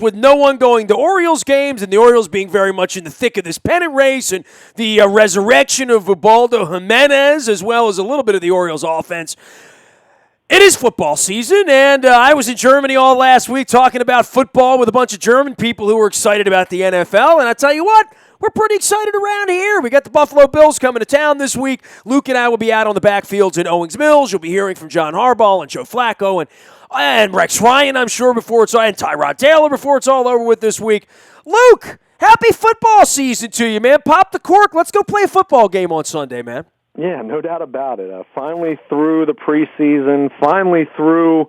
with no one going to Orioles games and the Orioles being very much in the thick of this pennant race and the resurrection of Ubaldo Jimenez as well as a little bit of the Orioles offense, it is football season, and I was in Germany all last week talking about football with a bunch of German people who were excited about the NFL, and I tell you what, we're pretty excited around here. We got the Buffalo Bills coming to town this week. Luke and I will be out on the backfields in Owings Mills. You'll be hearing from John Harbaugh and Joe Flacco and Rex Ryan, I'm sure, before it's all, and Tyrod Taylor before it's all over with this week. Luke, happy football season to you, man. Pop the cork. Let's go play a football game on Sunday, man. Yeah, no doubt about it. Finally through the preseason, finally through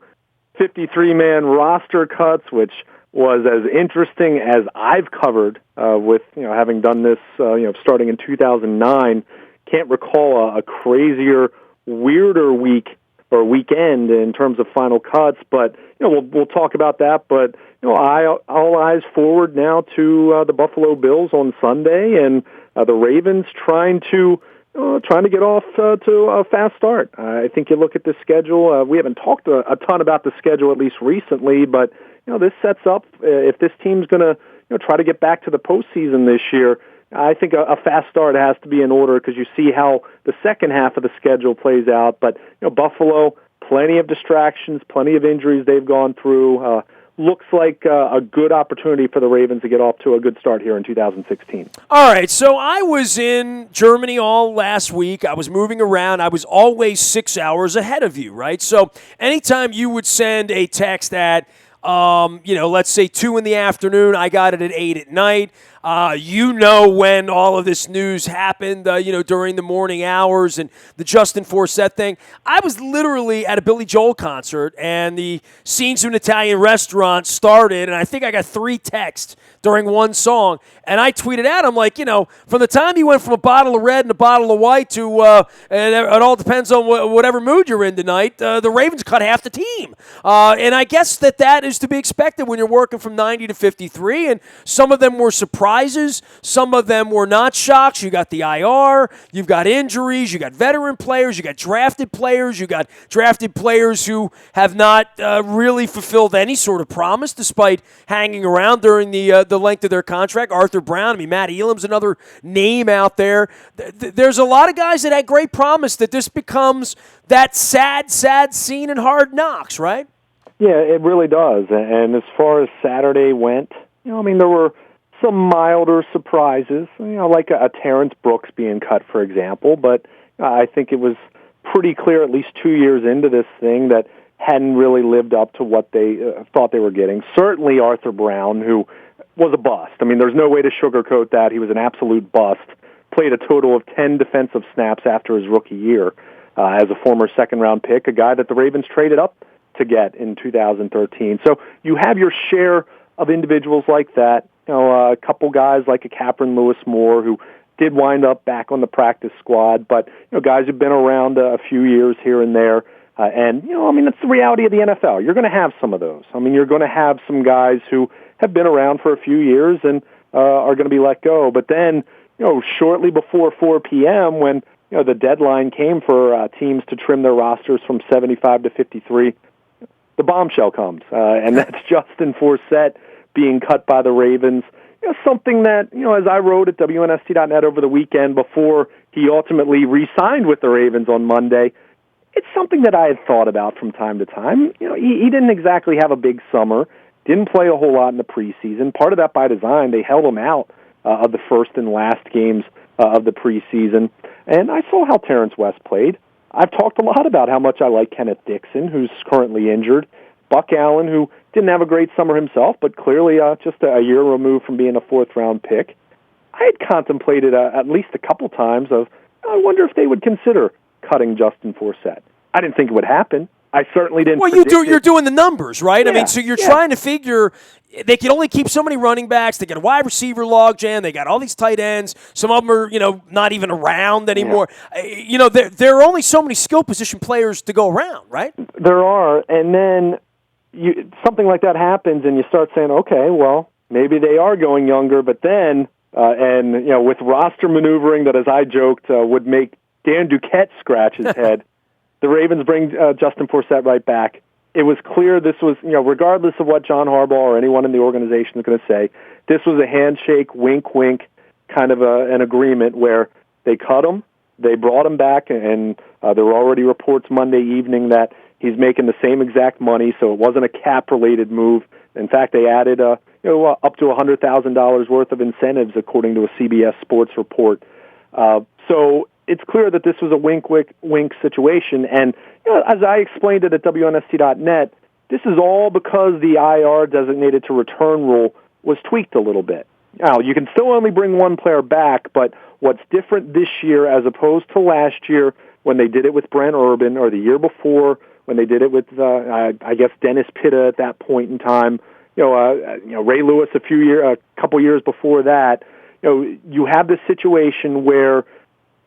53-man roster cuts, which was as interesting as I've covered with having done this starting in 2009. Can't recall a crazier, weirder week or weekend in terms of final cuts, but we'll talk about that. But all eyes forward now to the Buffalo Bills on Sunday, and the Ravens trying to get off to a fast start. I think you look at the schedule. We haven't talked a ton about the schedule, at least recently, but this sets up, if this team's going to try to get back to the postseason this year, I think a fast start has to be in order because you see how the second half of the schedule plays out. But Buffalo, plenty of distractions, plenty of injuries they've gone through. Looks like a good opportunity for the Ravens to get off to a good start here in 2016. All right, so I was in Germany all last week. I was moving around. I was always 6 hours ahead of you, right? So anytime you would send a text at, let's say 2 in the afternoon, I got it at 8 at night. When all of this news happened, during the morning hours and the Justin Forsett thing. I was literally at a Billy Joel concert, and the Scenes of an Italian Restaurant started, and I think I got 3 texts during one song. And I tweeted out, I'm like, from the time you went from a bottle of red and a bottle of white to, and it all depends on whatever mood you're in tonight, the Ravens cut half the team. And I guess that is to be expected when you're working from 90 to 53, and some of them were surprises, some of them were not shocks. You got the IR, you've got injuries, you got veteran players, you got drafted players, you got drafted players who have not really fulfilled any sort of promise despite hanging around during the length of their contract. Arthur Brown, Matt Elam's another name out there. There's a lot of guys that had great promise that this becomes that sad scene in Hard Knocks, right? Yeah, it really does. And as far as Saturday went, there were some milder surprises, like a Terrence Brooks being cut, for example. But I think it was pretty clear, at least 2 years into this thing, that hadn't really lived up to what they thought they were getting. Certainly Arthur Brown, who was a bust. There's no way to sugarcoat that. He was an absolute bust. Played a total of 10 defensive snaps after his rookie year as a former second-round pick, a guy that the Ravens traded up to get in 2013. So you have your share of individuals like that. A couple guys like a Capron Lewis-Moore who did wind up back on the practice squad, but guys who've been around a few years here and there. That's the reality of the NFL. You're going to have some of those. You're going to have some guys who have been around for a few years and are going to be let go. But then, shortly before 4 p.m., when the deadline came for teams to trim their rosters from 75 to 53, the bombshell comes, and that's Justin Forsett being cut by the Ravens. Something that, as I wrote at WNST.net over the weekend before he ultimately re-signed with the Ravens on Monday, it's something that I had thought about from time to time. He didn't exactly have a big summer, didn't play a whole lot in the preseason. Part of that by design. They held him out of the first and last games of the preseason. And I saw how Terrence West played. I've talked a lot about how much I like Kenneth Dixon, who's currently injured. Buck Allen, who didn't have a great summer himself, but clearly just a year removed from being a fourth-round pick. I had contemplated at least a couple times I wonder if they would consider cutting Justin Forsett. I didn't think it would happen. I certainly didn't. Well, you're doing the numbers, right? Yeah, so you're trying to figure they can only keep so many running backs. They got a wide receiver logjam. They got all these tight ends. Some of them are, not even around anymore. Yeah. There are only so many skill position players to go around, right? There are, and then something like that happens, and you start saying, okay, well, maybe they are going younger, but then, with roster maneuvering that, as I joked, would make Dan Duquette scratch his head, the Ravens bring Justin Forsett right back, it was clear this was, regardless of what John Harbaugh or anyone in the organization is going to say, this was a handshake, wink, wink, kind of an agreement where they cut him, they brought him back, and there were already reports Monday evening that he's making the same exact money, so it wasn't a cap-related move. In fact, they added up to $100,000 worth of incentives, according to a CBS Sports report. So it's clear that this was a wink, wink, wink situation. And as I explained it at WNST.net, this is all because the IR designated to return rule was tweaked a little bit. Now, you can still only bring one player back, but what's different this year as opposed to last year when they did it with Brent Urban, or the year before when they did it with, I guess, Dennis Pitta at that point in time, Ray Lewis a couple years before that, you have this situation where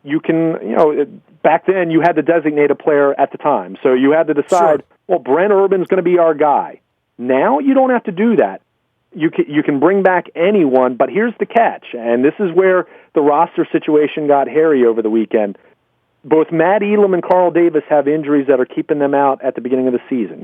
you can, back then you had to designate a player at the time. So you had to decide, well, Brent Urban's going to be our guy. Now you don't have to do that. You can bring back anyone, but here's the catch, and this is where the roster situation got hairy over the weekend. Both Matt Elam and Carl Davis have injuries that are keeping them out at the beginning of the season.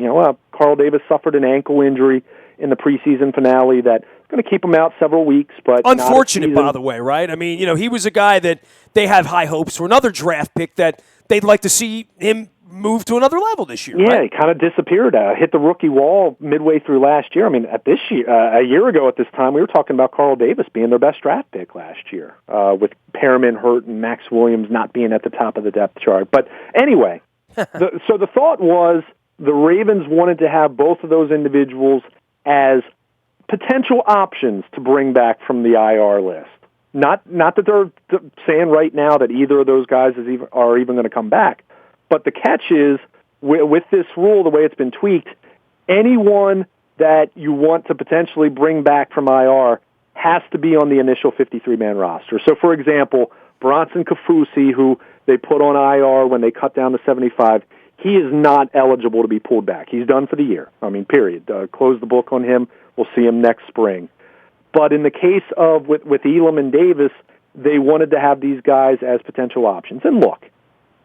Carl Davis suffered an ankle injury in the preseason finale that's going to keep him out several weeks. But unfortunate, by the way, right? I mean, he was a guy that they have high hopes for, another draft pick that they'd like to see him move to another level this year. Yeah, right? He kind of disappeared, hit the rookie wall midway through last year. I mean, at this year, a year ago at this time, we were talking about Carl Davis being their best draft pick last year, with Perriman hurt and Max Williams not being at the top of the depth chart. But anyway, so the thought was the Ravens wanted to have both of those individuals as potential options to bring back from the IR list. Not that they're saying right now that either of those guys are even going to come back. But the catch is, with this rule, the way it's been tweaked, anyone that you want to potentially bring back from IR has to be on the initial 53-man roster. So, for example, Bronson Kafusi, who they put on IR when they cut down to 75, he is not eligible to be pulled back. He's done for the year. I mean, period. Close the book on him. We'll see him next spring. But in the case of with Elam and Davis, they wanted to have these guys as potential options. And look,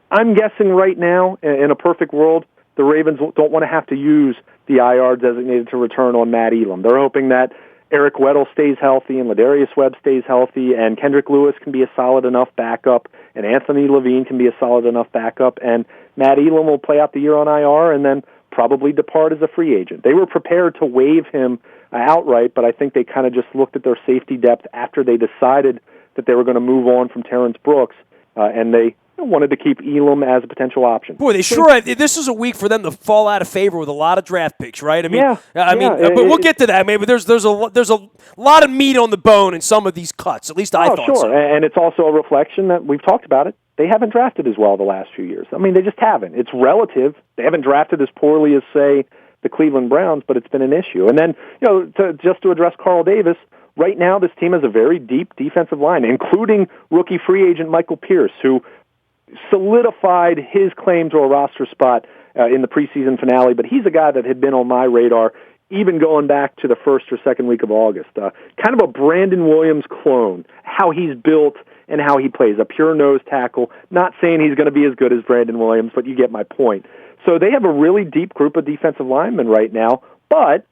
I'm guessing right now, in a perfect world, the Ravens don't want to have to use the IR designated to return on Matt Elam. They're hoping that Eric Weddle stays healthy and Ladarius Webb stays healthy and Kendrick Lewis can be a solid enough backup and Anthony Levine can be a solid enough backup and Matt Elam will play out the year on IR and then probably depart as a free agent. They were prepared to waive him outright, but I think they kind of just looked at their safety depth after they decided that they were going to move on from Terrence Brooks, and they wanted to keep Elam as a potential option. Boy, this is a week for them to fall out of favor with a lot of draft picks, right? I mean, but we'll get to that. Maybe there's a lot of meat on the bone in some of these cuts. At least I thought so. And it's also a reflection that we've talked about it. They haven't drafted as well the last few years. I mean, they just haven't. It's relative. They haven't drafted as poorly as, say, the Cleveland Browns, but it's been an issue. And then, to address Carl Davis, right now this team has a very deep defensive line, including rookie free agent Michael Pierce, who solidified his claim to a roster spot in the preseason finale, but he's a guy that had been on my radar even going back to the first or second week of August. Kind of a Brandon Williams clone, how he's built and how he plays, a pure nose tackle. Not saying he's going to be as good as Brandon Williams, but you get my point. So they have a really deep group of defensive linemen right now, but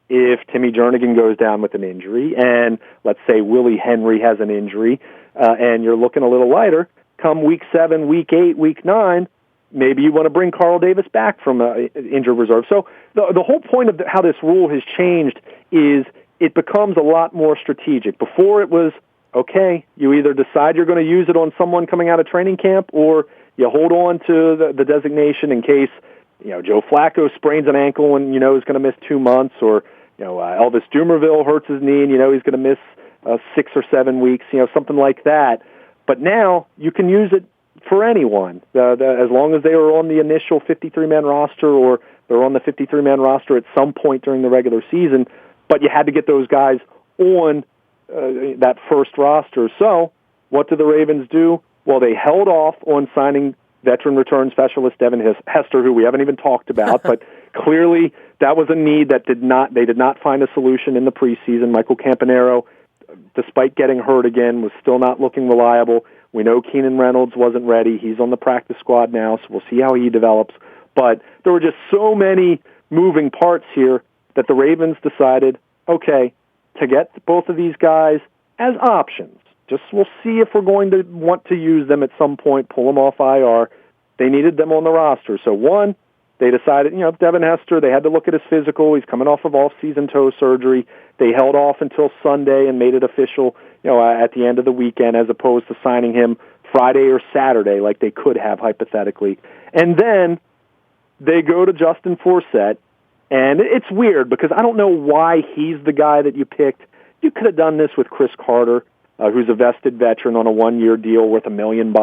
if Timmy Jernigan goes down with an injury, and let's say Willie Henry has an injury, and you're looking a little lighter, come week 7, week 8, week 9, maybe you want to bring Carl Davis back from injured reserve. So the whole point of how this rule has changed is it becomes a lot more strategic. Before it was, okay, you either decide you're going to use it on someone coming out of training camp or you hold on to the designation in case, Joe Flacco sprains an ankle and, he's going to miss 2 months, or, Elvis Dumerville hurts his knee and, he's going to miss 6 or 7 weeks, something like that. But now you can use it for anyone, as long as they are on the initial 53-man roster or they're on the 53-man roster at some point during the regular season, but you had to get those guys on that first roster. So what did the Ravens do? Well, they held off on signing veteran return specialist Devin Hester, who we haven't even talked about, but clearly that was a need that they did not find a solution in the preseason. Michael Campanaro, despite getting hurt again, was still not looking reliable. We know Keenan Reynolds wasn't ready. He's on the practice squad now, so we'll see how he develops. But there were just so many moving parts here that the Ravens decided, okay, to get both of these guys as options. Just we'll see if we're going to want to use them at some point, pull them off IR. They needed them on the roster. So one, they decided, Devin Hester, they had to look at his physical. He's coming off of off-season toe surgery. They held off until Sunday and made it official, at the end of the weekend as opposed to signing him Friday or Saturday like they could have hypothetically. And then they go to Justin Forsett, and it's weird because I don't know why he's the guy that you picked. You could have done this with Chris Carter, who's a vested veteran on a one-year deal worth $1 million,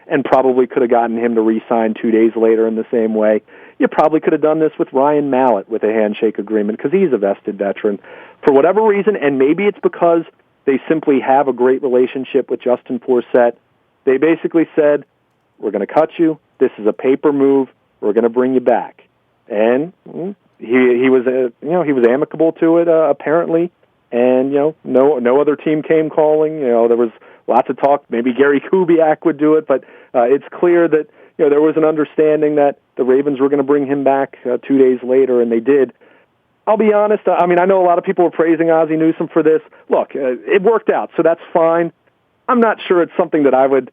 and probably could have gotten him to re-sign 2 days later in the same way. You probably could have done this with Ryan Mallett with a handshake agreement because he's a vested veteran. For whatever reason, and maybe it's because they simply have a great relationship with Justin Forsett, they basically said, we're going to cut you. This is a paper move. We're going to bring you back. And he was he was amicable to it apparently. And no other team came calling. There was lots of talk. Maybe Gary Kubiak would do it, but it's clear that there was an understanding that the Ravens were going to bring him back 2 days later, and they did. I'll be honest. I know a lot of people are praising Ozzie Newsome for this. Look, it worked out, so that's fine. I'm not sure it's something that I would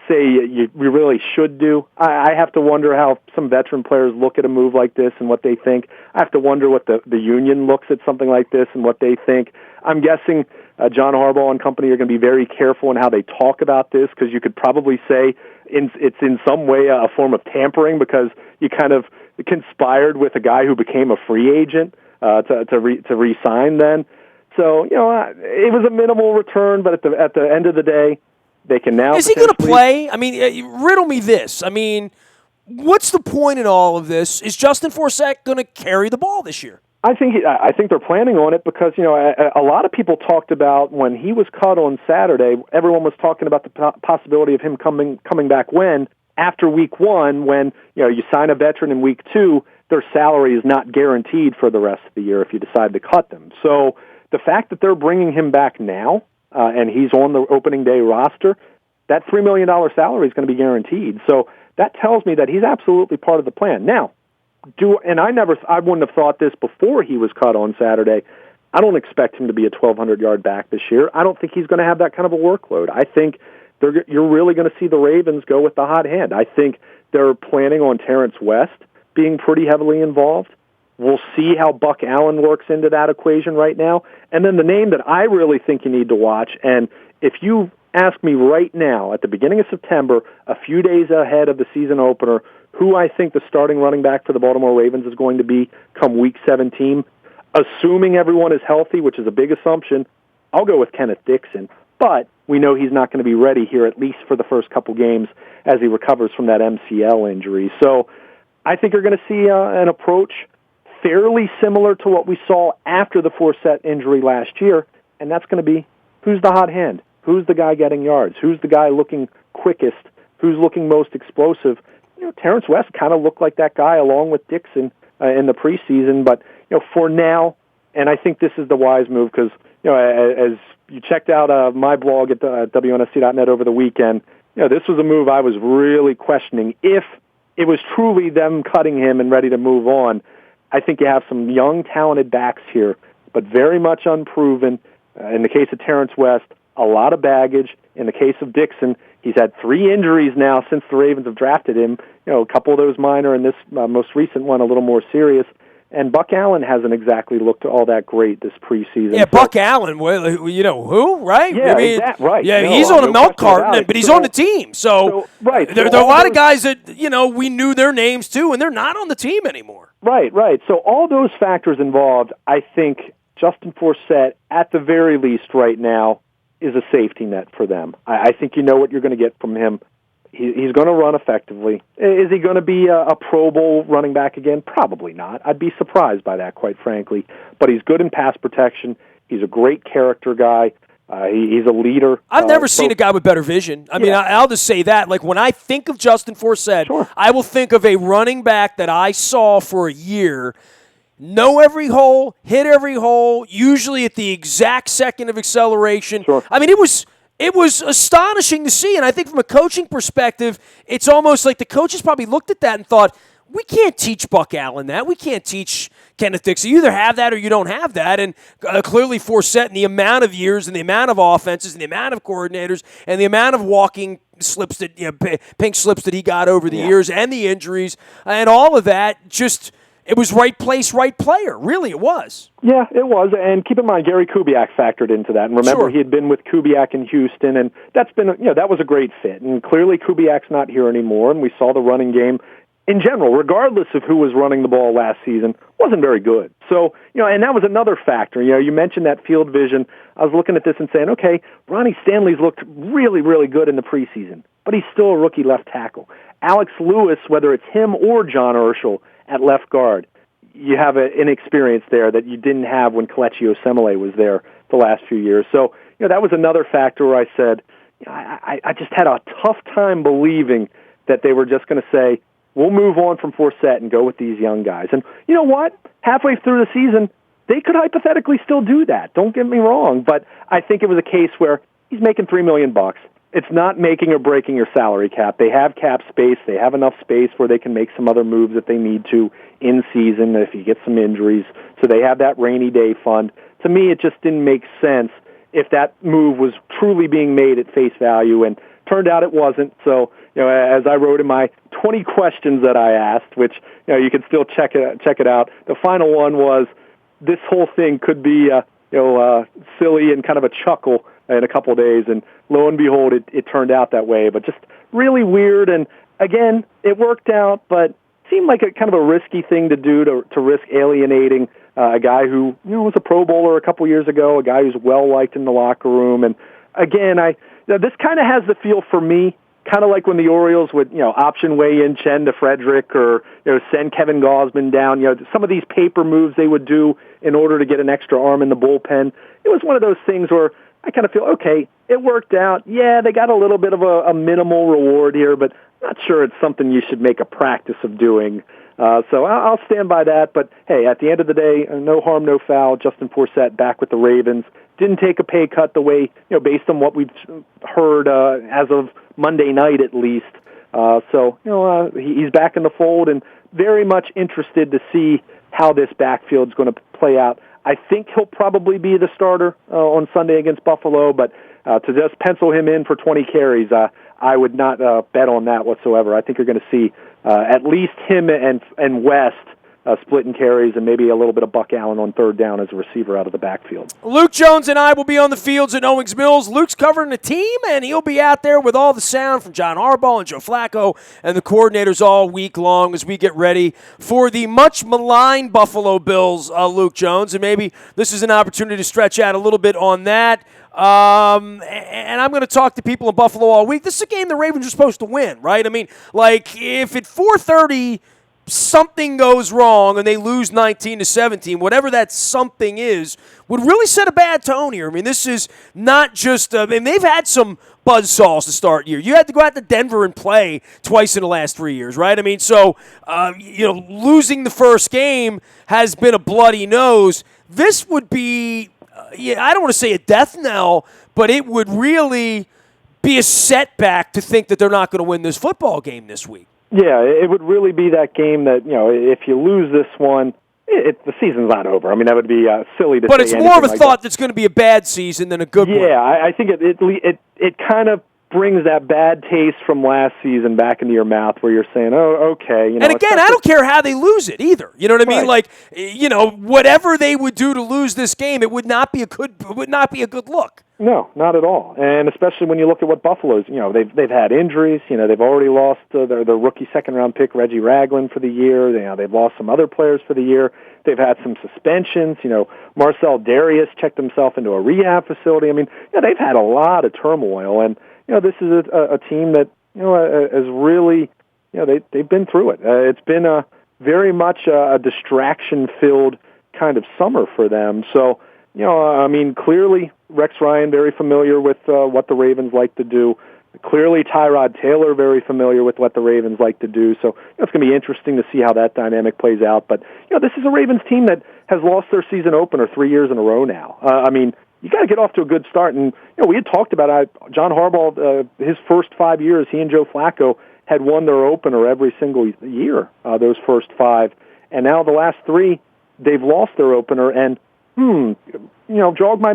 say you really should do. I have to wonder how some veteran players look at a move like this and what they think. I have to wonder what the union looks at something like this and what they think. I'm guessing John Harbaugh and company are going to be very careful in how they talk about this because you could probably say it's in some way a form of tampering because you kind of conspired with a guy who became a free agent to re-sign then. So, it was a minimal return, but at the end of the day, they can now. Is he going to play? I mean, riddle me this. I mean, what's the point in all of this? Is Justin Forsett going to carry the ball this year? I think they're planning on it because a lot of people talked about when he was cut on Saturday. Everyone was talking about the possibility of him coming back after week 1 when you sign a veteran in week 2, their salary is not guaranteed for the rest of the year if you decide to cut them. So the fact that they're bringing him back now and he's on the opening day roster, that $3 million salary is going to be guaranteed. So that tells me that he's absolutely part of the plan. Now, I wouldn't have thought this before he was cut on Saturday. I don't expect him to be a 1,200-yard back this year. I don't think he's going to have that kind of a workload. I think you're really going to see the Ravens go with the hot hand. I think they're planning on Terrence West being pretty heavily involved. We'll see how Buck Allen works into that equation right now. And then the name that I really think you need to watch, and if you ask me right now, at the beginning of September, a few days ahead of the season opener, who I think the starting running back for the Baltimore Ravens is going to be come Week 17, assuming everyone is healthy, which is a big assumption, I'll go with Kenneth Dixon. But we know he's not going to be ready here, at least for the first couple games, as he recovers from that MCL injury. So I think you're going to see an approach fairly similar to what we saw after the Forsett injury last year, and that's going to be who's the hot hand, who's the guy getting yards, who's the guy looking quickest, who's looking most explosive. Terrence West kind of looked like that guy along with Dixon in the preseason, but for now, and I think this is the wise move because as you checked out my blog at WNST.net over the weekend, this was a move I was really questioning if it was truly them cutting him and ready to move on. I think you have some young, talented backs here, but very much unproven. In the case of Terrence West, a lot of baggage. In the case of Dixon, he's had 3 injuries now since the Ravens have drafted him. A couple of those minor, and this most recent one a little more serious. And Buck Allen hasn't exactly looked all that great this preseason. Yeah, Buck Allen, well, who, right? Yeah, right. Yeah, he's on a milk carton, but he's on the team. So right. There are a lot of guys that, we knew their names too, and they're not on the team anymore. Right. So all those factors involved, I think Justin Forsett, at the very least right now, is a safety net for them. I think you know what you're going to get from him. He's going to run effectively. Is he going to be a Pro Bowl running back again? Probably not. I'd be surprised by that, quite frankly. But he's good in pass protection. He's a great character guy. He's a leader. I've never seen a guy with better vision. I mean, I'll just say that. Like, when I think of Justin Forsett, sure, I will think of a running back that I saw for a year, know every hole, hit every hole, usually at the exact second of acceleration. Sure. I mean, it was astonishing to see, and I think from a coaching perspective, it's almost like the coaches probably looked at that and thought, we can't teach Buck Allen that. We can't teach Kenneth Dixon. You either have that or you don't have that. And clearly Forsett, and the amount of years and the amount of offenses and the amount of coordinators and the amount of walking slips that, pink slips that he got over the years and the injuries and all of that, just it was right place, right player. Really, it was. Yeah, it was. And keep in mind, Gary Kubiak factored into that. And remember, he had been with Kubiak in Houston, and that's been, that was a great fit. And clearly Kubiak's not here anymore, and we saw the running game in general, regardless of who was running the ball last season, wasn't very good. So, and that was another factor. You mentioned that field vision. I was looking at this and saying, okay, Ronnie Stanley's looked really, really good in the preseason, but he's still a rookie left tackle. Alex Lewis, whether it's him or John Urschel at left guard, you have an experience there that you didn't have when Kelechi Osemele was there the last few years. So, that was another factor where I said, I just had a tough time believing that they were just going to say, we'll move on from Forsett and go with these young guys. And you know what? Halfway through the season, they could hypothetically still do that. Don't get me wrong, but I think it was a case where he's making $3 million. It's not making or breaking your salary cap. They have cap space. They have enough space where they can make some other moves if they need to in season if you get some injuries. So they have that rainy day fund. To me, it just didn't make sense if that move was truly being made at face value, and turned out it wasn't. So, as I wrote in my 20 questions that I asked, which, you can still check it out, the final one was, this whole thing could be, silly and kind of a chuckle in a couple of days, and lo and behold, it turned out that way. But just really weird, and again, it worked out, but seemed like a kind of a risky thing to do to risk alienating a guy who was a Pro Bowler a couple years ago, a guy who's well liked in the locker room. And again, this kind of has the feel for me, kind of like when the Orioles would option Wei Yin Chen to Frederick, or send Kevin Gosman down. Some of these paper moves they would do in order to get an extra arm in the bullpen. It was one of those things where I kind of feel, okay, it worked out. Yeah, they got a little bit of a minimal reward here, but I'm not sure it's something you should make a practice of doing. So I'll stand by that. But, hey, at the end of the day, no harm, no foul. Justin Forsett back with the Ravens. Didn't take a pay cut the way, based on what we've heard as of Monday night at least. So, he's back in the fold and very much interested to see how this backfield's going to play out. I think he'll probably be the starter on Sunday against Buffalo, but to just pencil him in for 20 carries, I would not bet on that whatsoever. I think you're going to see at least him and West splitting carries, and maybe a little bit of Buck Allen on third down as a receiver out of the backfield. Luke Jones and I will be on the fields at Owings Mills. Luke's covering the team, and he'll be out there with all the sound from John Harbaugh and Joe Flacco and the coordinators all week long as we get ready for the much maligned Buffalo Bills, Luke Jones. And maybe this is an opportunity to stretch out a little bit on that. And I'm going to talk to people in Buffalo all week. This is a game the Ravens are supposed to win, right? I mean, like, if at 4:30 something goes wrong and they lose 19-17, whatever that something is, would really set a bad tone here. I mean, this is not just they've had some buzzsaws to start year. You had to go out to Denver and play twice in the last 3 years, right? I mean, so, losing the first game has been a bloody nose. This would be, I don't want to say a death knell, but it would really be a setback to think that they're not going to win this football game this week. Yeah, it would really be that game that, if you lose this one, the season's not over. I mean, that would be silly to say. But it's more of a thought that's going to be a bad season than a good one. Yeah, I think it kind of brings that bad taste from last season back into your mouth where you're saying, oh, okay. And again, I don't care how they lose it either. You know what I mean? Right. Like, whatever they would do to lose this game, it would not be a good look. No, not at all. And especially when you look at what Buffalo's, they've had injuries. They've already lost their rookie second-round pick, Reggie Ragland, for the year. They've lost some other players for the year. They've had some suspensions. Marcel Darius checked himself into a rehab facility. I mean, they've had a lot of turmoil. And, this is a team that, has really, they've been through it. It's been a very much a distraction-filled kind of summer for them. So, clearly Rex Ryan very familiar with what the Ravens like to do. Clearly Tyrod Taylor very familiar with what the Ravens like to do. So it's going to be interesting to see how that dynamic plays out. But, this is a Ravens team that has lost their season opener 3 years in a row now. you got to get off to a good start. And we had talked about John Harbaugh, his first 5 years, he and Joe Flacco had won their opener every single year, those first 5. And now the last 3, they've lost their opener. And jog my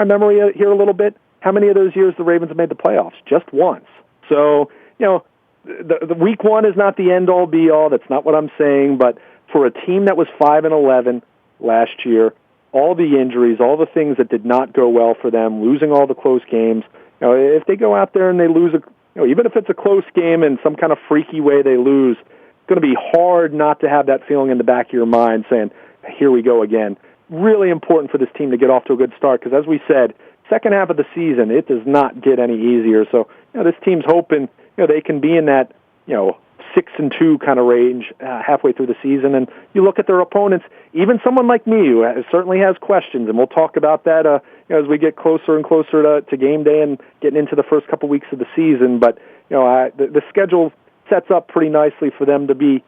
memory here a little bit. How many of those years the Ravens have made the playoffs? Just once. So the week 1 is not the end all be all. That's not what I'm saying. But for a team that was 5-11 last year, all the injuries, all the things that did not go well for them, losing all the close games. If they go out there and they lose even if it's a close game in some kind of freaky way they lose, it's going to be hard not to have that feeling in the back of your mind saying, here we go again. Really important for this team to get off to a good start because, as we said, second half of the season, it does not get any easier. So, this team's hoping, they can be in that, 6-2 kind of range halfway through the season. And you look at their opponents, even someone like me who certainly has questions, and we'll talk about that as we get closer and closer to game day and getting into the first couple weeks of the season. But the schedule sets up pretty nicely for them to be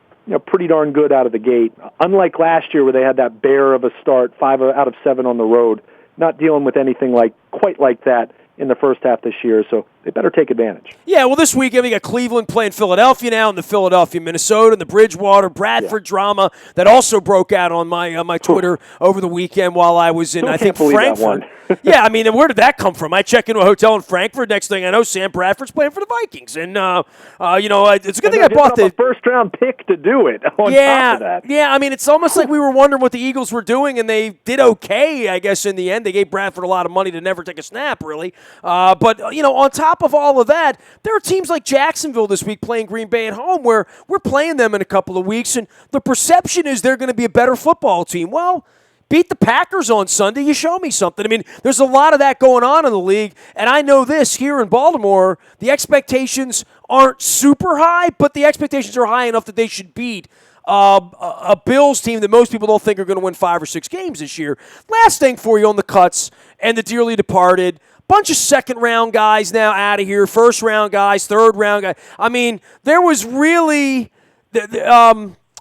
pretty darn good out of the gate. Unlike last year where they had that bear of a start, 5 out of 7 on the road, not dealing with anything quite like that in the first half this year, so they better take advantage. Yeah, well, this weekend we got Cleveland playing Philadelphia now, and the Philadelphia, Minnesota, and the Bridgewater, Bradford drama that also broke out on my Twitter over the weekend while I was in, I think, Frankfurt. Yeah, I mean, where did that come from? I check into a hotel in Frankfurt. Next thing I know, Sam Bradford's playing for the Vikings, and it's a good thing I bought the first-round pick to do it. Top of that. Yeah, I mean, it's almost like we were wondering what the Eagles were doing, and they did okay, I guess, in the end. They gave Bradford a lot of money to never take a snap, really. But on top of all of that, there are teams like Jacksonville this week playing Green Bay at home where we're playing them in a couple of weeks, and the perception is they're going to be a better football team. Well, beat the Packers on Sunday, you show me something. I mean, there's a lot of that going on in the league, and I know this, here in Baltimore, the expectations aren't super high, but the expectations are high enough that they should beat a Bills team that most people don't think are going to win 5 or 6 games this year. Last thing for you on the cuts and the dearly departed. Bunch of second-round guys now out of here, first-round guys, third-round guys. I mean, there was really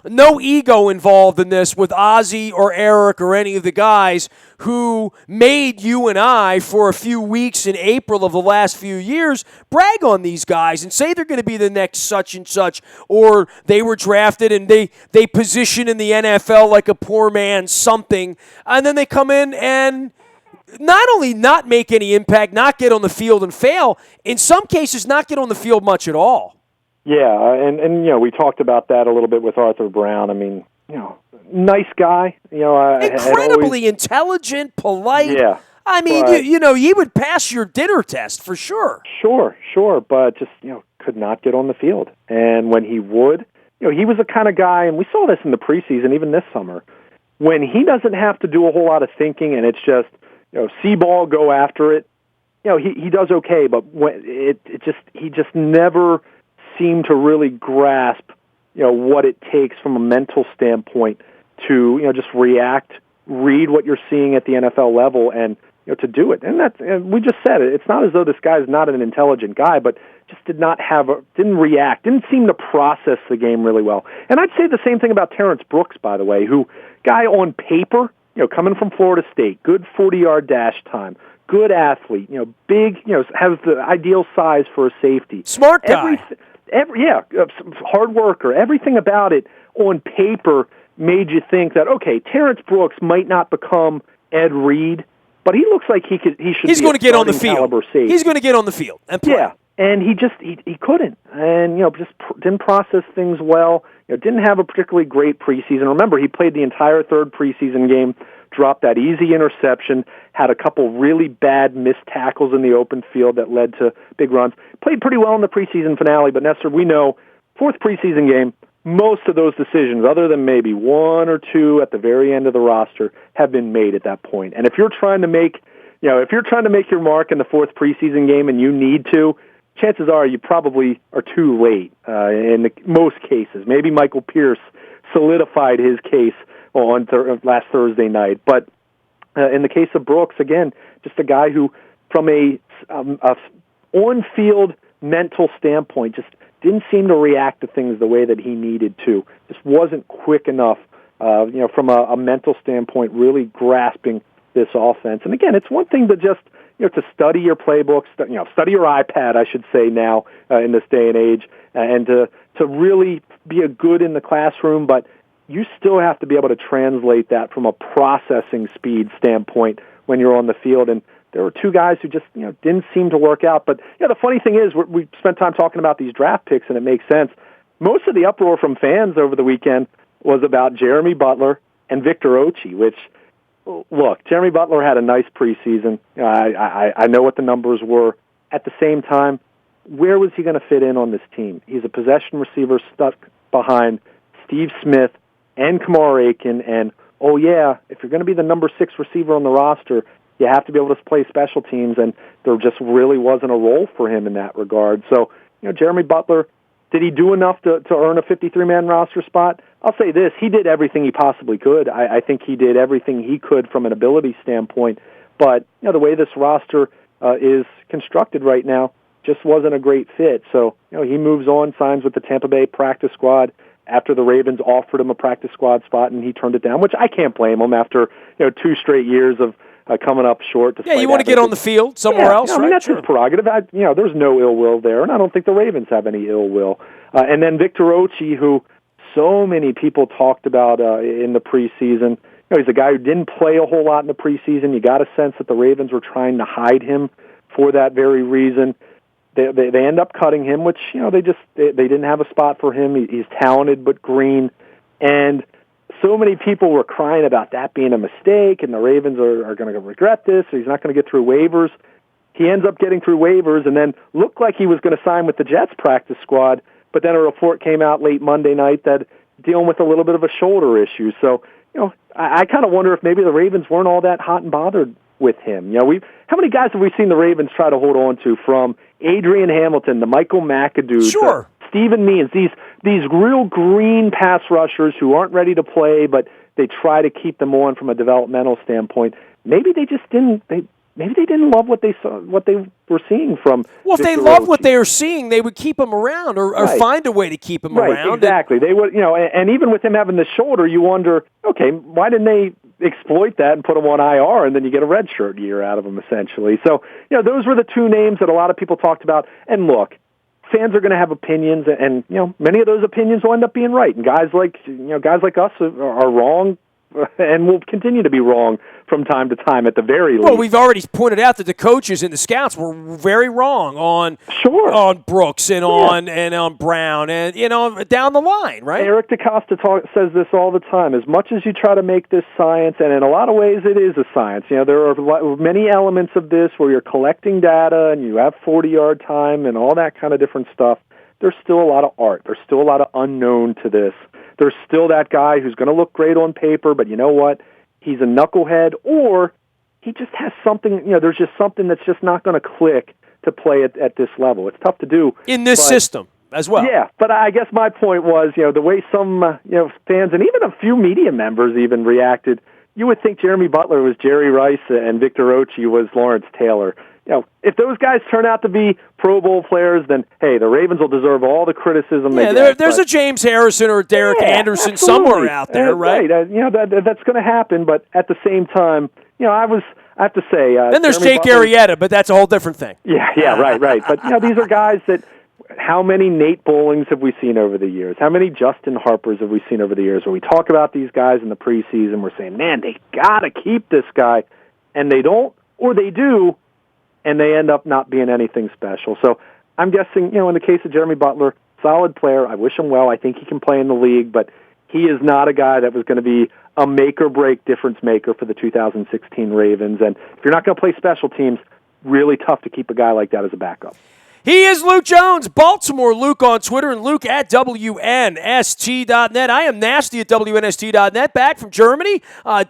no ego involved in this with Ozzie or Eric or any of the guys who made you and I, for a few weeks in April of the last few years, brag on these guys and say they're going to be the next such and such, or they were drafted and they position in the NFL like a poor man something, and then they come in and not only not make any impact, not get on the field and fail, in some cases not get on the field much at all. Yeah, and we talked about that a little bit with Arthur Brown. I mean, nice guy. Incredibly intelligent, polite. Yeah. I mean, he would pass your dinner test for sure. Sure, but just, could not get on the field. And when he would, he was the kind of guy, and we saw this in the preseason, even this summer, when he doesn't have to do a whole lot of thinking and it's just, see ball, go after it. He does okay, but when he just never seemed to really grasp, what it takes from a mental standpoint to, just react, read what you're seeing at the NFL level, and to do it. And we just said it. It's not as though this guy's not an intelligent guy, but just didn't react, didn't seem to process the game really well. And I'd say the same thing about Terrence Brooks, by the way, guy on paper, coming from Florida State, good 40-yard dash time, good athlete, big, has the ideal size for a safety. Smart guy. Hard worker. Everything about it on paper made you think that, okay, Terrence Brooks might not become Ed Reed, but he looks like he's going to get on the field. He's going to get on the field and play. Yeah, and he couldn't, and just didn't process things well. Didn't have a particularly great preseason. Remember, he played the entire third preseason game, dropped that easy interception, had a couple really bad missed tackles in the open field that led to big runs. Played pretty well in the preseason finale, but Nestor, we know, fourth preseason game, most of those decisions, other than maybe 1 or 2 at the very end of the roster, have been made at that point. And if you're trying to make, your mark in the fourth preseason game and you need to, chances are you probably are too late in most cases. Maybe Michael Pierce solidified his case on last Thursday night. But in the case of Brooks, again, just a guy who, from a on-field mental standpoint, just didn't seem to react to things the way that he needed to. Just wasn't quick enough, from a mental standpoint, really grasping this offense. And again, it's one thing to just to study your playbooks, study your iPad, I should say now in this day and age, and to really be a good in the classroom, but you still have to be able to translate that from a processing speed standpoint when you're on the field. And there were two guys who just didn't seem to work out. But the funny thing is, we spent time talking about these draft picks, and it makes sense. Most of the uproar from fans over the weekend was about Jeremy Butler and Victor Ochi, which, look, Jeremy Butler had a nice preseason. I know what the numbers were. At the same time, where was he going to fit in on this team? He's a possession receiver stuck behind Steve Smith and Kamar Aiken, and, if you're going to be the number 6 receiver on the roster, you have to be able to play special teams, and there just really wasn't a role for him in that regard. So, Jeremy Butler, did he do enough to earn a 53-man roster spot? I'll say this, he did everything he possibly could. I think he did everything he could from an ability standpoint, but the way this roster is constructed right now just wasn't a great fit. So, he moves on, signs with the Tampa Bay practice squad after the Ravens offered him a practice squad spot, and he turned it down, which I can't blame him after 2 straight years of coming up short. You want to get on the field somewhere else, right? I mean, that's his prerogative. There's no ill will there, and I don't think the Ravens have any ill will. And then Victor Ochi, who so many people talked about in the preseason. He's a guy who didn't play a whole lot in the preseason. You got a sense that the Ravens were trying to hide him for that very reason. They end up cutting him, which they didn't have a spot for him. He's talented but green, and so many people were crying about that being a mistake, and the Ravens are going to regret this. He's not going to get through waivers. He ends up getting through waivers, and then looked like he was going to sign with the Jets practice squad. But then a report came out late Monday night that dealing with a little bit of a shoulder issue. So I kind of wonder if maybe the Ravens weren't all that hot and bothered with him. How many guys have we seen the Ravens try to hold on to, from Adrian Hamilton to Michael McAdoo to Stephen Means, these real green pass rushers who aren't ready to play, but they try to keep them on from a developmental standpoint. Maybe they just didn't. Maybe they didn't love what they saw, what they were seeing from. Well, if they loved what they were seeing, they would keep him around, or find a way to keep him around. Exactly. They would, and even with him having the shoulder, you wonder, okay, why didn't they exploit that and put him on IR, and then you get a redshirt year out of him essentially. So, those were the two names that a lot of people talked about. And look, fans are going to have opinions, and many of those opinions will end up being right. And guys like us are wrong, and will continue to be wrong from time to time at the very least. Well, we've already pointed out that the coaches and the scouts were very wrong on Brooks and on Brown and down the line, right? Eric DeCosta says this all the time. As much as you try to make this science, and in a lot of ways it is a science. There are many elements of this where you're collecting data and you have 40-yard time and all that kind of different stuff. There's still a lot of art. There's still a lot of unknown to this. There's still that guy who's going to look great on paper, but you know what? He's a knucklehead, or he just has something, there's just something that's just not going to click to play at this level. It's tough to do. In this system as well. Yeah, but I guess my point was, the way some, fans and even a few media members even reacted, you would think Jeremy Butler was Jerry Rice and Victor Ochi was Lawrence Taylor. If those guys turn out to be Pro Bowl players, then, hey, the Ravens will deserve all the criticism they get. There's a James Harrison or Derek Anderson somewhere out there, right? That's going to happen, but at the same time, I have to say... then there's Jake Arrieta, but that's a whole different thing. Yeah, right. But, these are guys that... How many Nate Bowlings have we seen over the years? How many Justin Harpers have we seen over the years? Where we talk about these guys in the preseason, we're saying, man, they got to keep this guy, and they don't, or they do, and they end up not being anything special. So I'm guessing, in the case of Jeremy Butler, solid player. I wish him well. I think he can play in the league, but he is not a guy that was going to be a make-or-break difference maker for the 2016 Ravens. And if you're not going to play special teams, really tough to keep a guy like that as a backup. He is Luke Jones, Baltimore Luke on Twitter, and Luke at WNST.net. I am Nasty at WNST.net, back from Germany.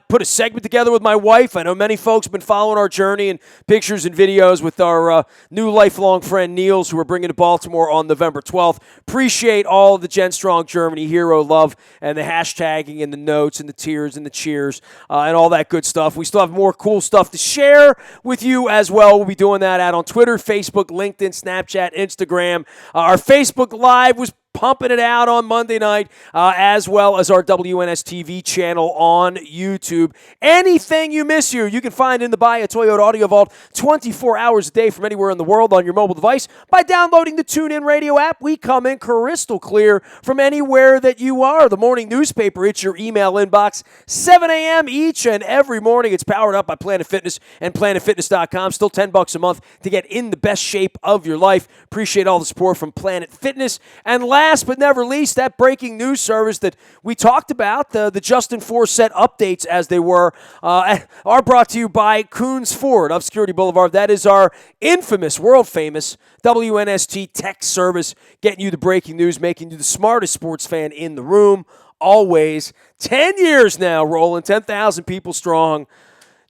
Put a segment together with my wife. I know many folks have been following our journey and pictures and videos with our new lifelong friend Niels, who we're bringing to Baltimore on November 12th. Appreciate all of the Gen Strong Germany hero love and the hashtagging and the notes and the tears and the cheers and all that good stuff. We still have more cool stuff to share with you as well. We'll be doing that out on Twitter, Facebook, LinkedIn, Snapchat, Instagram. Our Facebook Live was pumping it out on Monday night, as well as our WNST TV channel on YouTube. Anything you miss here, you can find in the Buy a Toyota Audio Vault 24 hours a day from anywhere in the world on your mobile device by downloading the TuneIn Radio app. We come in crystal clear from anywhere that you are. The morning newspaper hits your email inbox 7 a.m. each and every morning. It's powered up by Planet Fitness and PlanetFitness.com. Still $10 a month to get in the best shape of your life. Appreciate all the support from Planet Fitness. And last but never least, that breaking news service that we talked about, the Justin Forsett updates as they were, are brought to you by Coons Ford of Security Boulevard. That is our infamous, world-famous WNST tech service, getting you the breaking news, making you the smartest sports fan in the room, always. 10 years now, rolling, 10,000 people strong.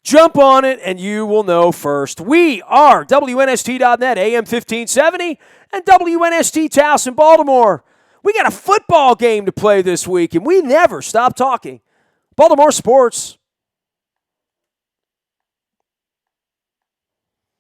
Jump on it, and you will know first. We are WNST.net, AM 1570, and WNST Towson, Baltimore. We got a football game to play this week, and we never stop talking Baltimore sports.